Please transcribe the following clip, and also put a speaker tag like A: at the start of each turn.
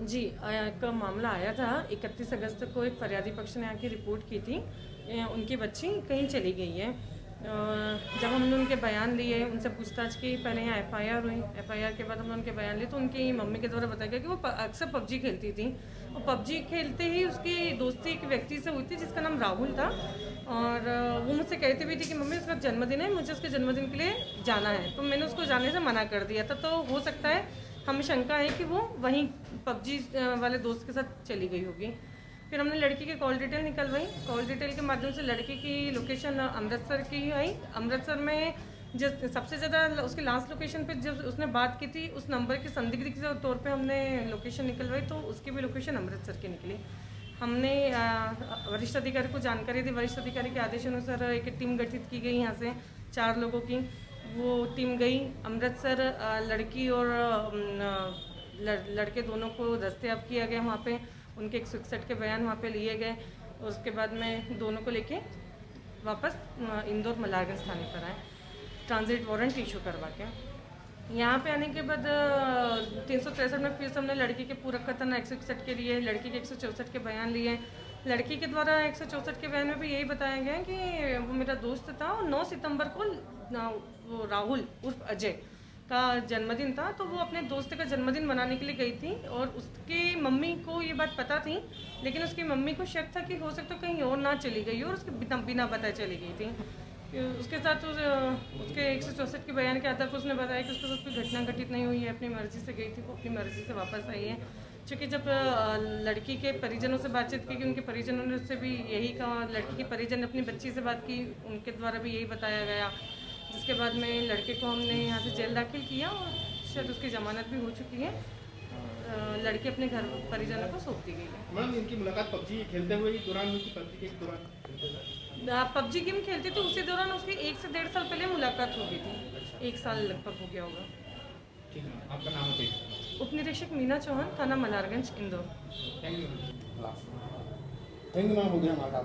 A: जी, एक मामला आया था। 31 अगस्त को एक फरियादी पक्ष ने आके रिपोर्ट की थी। उनकी बच्ची कहीं चली गई है। जब हमने उनके बयान लिए, उनसे पूछताछ की, पहले यहाँ एफआईआर हुई। एफआईआर के बाद हमने उनके बयान लिए तो उनकी मम्मी के द्वारा बताया गया कि वो अक्सर पबजी खेलती थी और पबजी खेलते ही उसकी दोस्ती एक व्यक्ति से हुई थी जिसका नाम राहुल था। और वो मुझसे कहती भी थी कि मम्मी उसका जन्मदिन है, मुझे उसके जन्मदिन के लिए जाना है। तो मैंने उसको जाने से मना कर दिया था। तो हो सकता है, हमें शंका है कि वो वहीं पबजी वाले दोस्त के साथ चली गई होगी। फिर हमने लड़की की कॉल डिटेल निकलवाई। कॉल डिटेल के माध्यम से लड़की की लोकेशन अमृतसर की आई। अमृतसर में जिस सबसे ज़्यादा उसकी लास्ट लोकेशन पे जब उसने बात की थी, उस नंबर के संदिग्ध के तौर पे हमने लोकेशन निकलवाई तो उसकी भी लोकेशन अमृतसर की निकली। हमने वरिष्ठ अधिकारी को जानकारी दी। वरिष्ठ अधिकारी के आदेश अनुसार एक टीम गठित की गई यहाँ से 4 लोगों की। वो टीम गई अमृतसर। लड़की और लड़के दोनों को दस्तयाब किया गया वहाँ पे। उनके 161 के बयान वहाँ पे लिए गए। उसके बाद में दोनों को लेके वापस इंदौर मलारगंज थाने पर आए, ट्रांजिट वारंट इशू करवा के। यहाँ पे आने के बाद 363 में फिर हमने लड़की के पूरक कथन 161 के लिए, लड़की के 164 के बयान लिए। लड़की के द्वारा 164 के बयान में भी यही बताया गया कि वो मेरा दोस्त था और 9 सितंबर को वो राहुल उर्फ अजय का जन्मदिन था, तो वो अपने दोस्त का जन्मदिन मनाने के लिए गई थी। और उसकी मम्मी को ये बात पता थी, लेकिन उसकी मम्मी को शक था कि हो सकता कहीं और ना चली गई और उसके बिना पता चली गई थी। उसके साथ उसके 164 के बयान के आधार पर उसने बताया कि उसके साथ कोई घटना घटित नहीं हुई है, अपनी मर्जी से गई थी, वो अपनी मर्जी से वापस आई है। क्योंकि जब लड़की के परिजनों से बातचीत की कि उनके परिजनों ने उससे भी यही कहा, लड़की के परिजन ने अपनी बच्ची से बात की, उनके द्वारा भी यही बताया गया। जिसके बाद में लड़के को हमने यहाँ से जेल दाखिल किया और शायद उसकी जमानत भी हो चुकी है। लड़की अपने घर परिजनों को सौंप दी गई है।
B: मैम, इनकी मुलाकात पबजी खेलते हुए ही दौरान हुई थी? पबजी के दौरान
A: पबजी गेम खेलती थी, उसी दौरान उसकी 1 से 1.5 साल पहले मुलाकात हो गई थी। 1 साल लगभग हो गया होगा।
B: ठीक है, आपका नाम बताइए।
A: उप निरीक्षक मीना चौहान, थाना मलारगंज, इंदौर।
B: थैंक यू
C: मैम, हो गया हमारा।